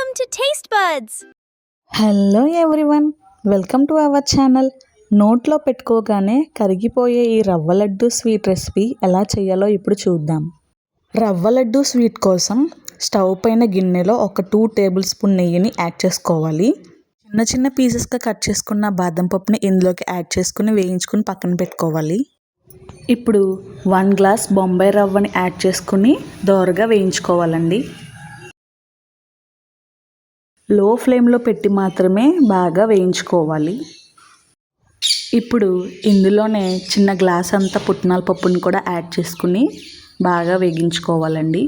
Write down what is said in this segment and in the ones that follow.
Welcome to Taste Buds. Hello everyone, welcome to our channel. నోట్లో పెట్టుకోగానే కరిగిపోయే ఈ రవ్వ లడ్డు స్వీట్ రెసిపీ ఎలా చేయాలో ఇప్పుడు చూద్దాం. రవ్వ లడ్డు స్వీట్ కోసం స్టవ్ పైన గిన్నెలో ఒక 2 టేబుల్ స్పూన్ నెయ్యిని యాడ్ చేసుకోవాలి. చిన్న చిన్న పీసెస్గా కట్ చేసుకున్న బాదం పప్పుని ఇందులోకి యాడ్ చేసుకుని వేయించుకుని పక్కన పెట్టుకోవాలి. ఇప్పుడు 1 గ్లాస్ బొంబాయి రవ్వని యాడ్ చేసుకుని దోరగా వేయించుకోవాలండి. లో ఫ్లేమ్లో పెట్టి మాత్రమే బాగా వేయించుకోవాలి. ఇప్పుడు ఇందులోనే చిన్న గ్లాస్ అంతా పుట్నాల పప్పుని కూడా యాడ్ చేసుకుని బాగా వేగించుకోవాలండి.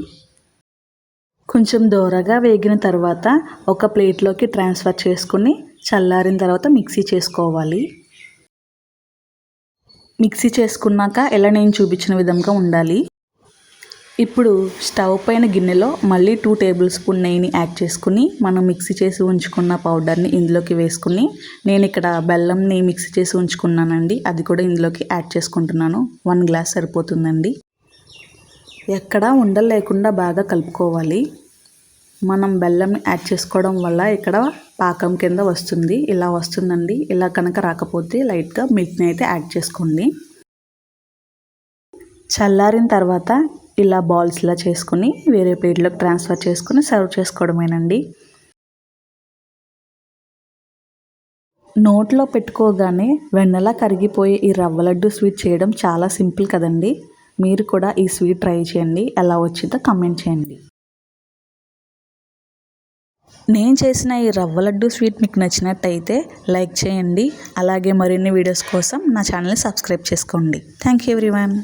కొంచెం దోరగా వేగిన తర్వాత ఒక ప్లేట్లోకి ట్రాన్స్ఫర్ చేసుకుని చల్లారిన తర్వాత మిక్సీ చేసుకోవాలి. మిక్సీ చేసుకున్నాక ఇలా నేను చూపించిన విధంగా ఉండాలి. ఇప్పుడు స్టవ్ పైన గిన్నెలో మళ్ళీ 2 టేబుల్ స్పూన్ నెయ్యిని యాడ్ చేసుకుని మనం మిక్సీ చేసి ఉంచుకున్న పౌడర్ని ఇందులోకి వేసుకుని, నేను ఇక్కడ బెల్లంని మిక్సీ చేసి ఉంచుకున్నానండి, అది కూడా ఇందులోకి యాడ్ చేసుకుంటున్నాను. 1 గ్లాస్ సరిపోతుందండి. ఎక్కడా ఉండలు లేకుండా బాగా కలుపుకోవాలి. మనం బెల్లంని యాడ్ చేసుకోవడం వల్ల ఇక్కడ పాకం కింద వస్తుంది, ఇలా వస్తుందండి. ఇలా కనుక రాకపోతే లైట్గా మిల్క్ని అయితే యాడ్ చేసుకోండి. చల్లారిన తర్వాత ఇలా బాల్స్లా చేసుకుని వేరే ప్లేట్లోకి ట్రాన్స్ఫర్ చేసుకుని సర్వ్ చేసుకోవడమేనండి. నోట్లో పెట్టుకోగానే వెన్నలా కరిగిపోయే ఈ రవ్వ లడ్డు స్వీట్ చేయడం చాలా సింపుల్ కదండి. మీరు కూడా ఈ స్వీట్ ట్రై చేయండి, ఎలా వచ్చిందో కమెంట్ చేయండి. నేను చేసిన ఈ రవ్వ లడ్డు స్వీట్ మీకు నచ్చినట్టయితే లైక్ చేయండి. అలాగే మరిన్ని వీడియోస్ కోసం నా ఛానల్ని సబ్స్క్రైబ్ చేసుకోండి. Thank you everyone.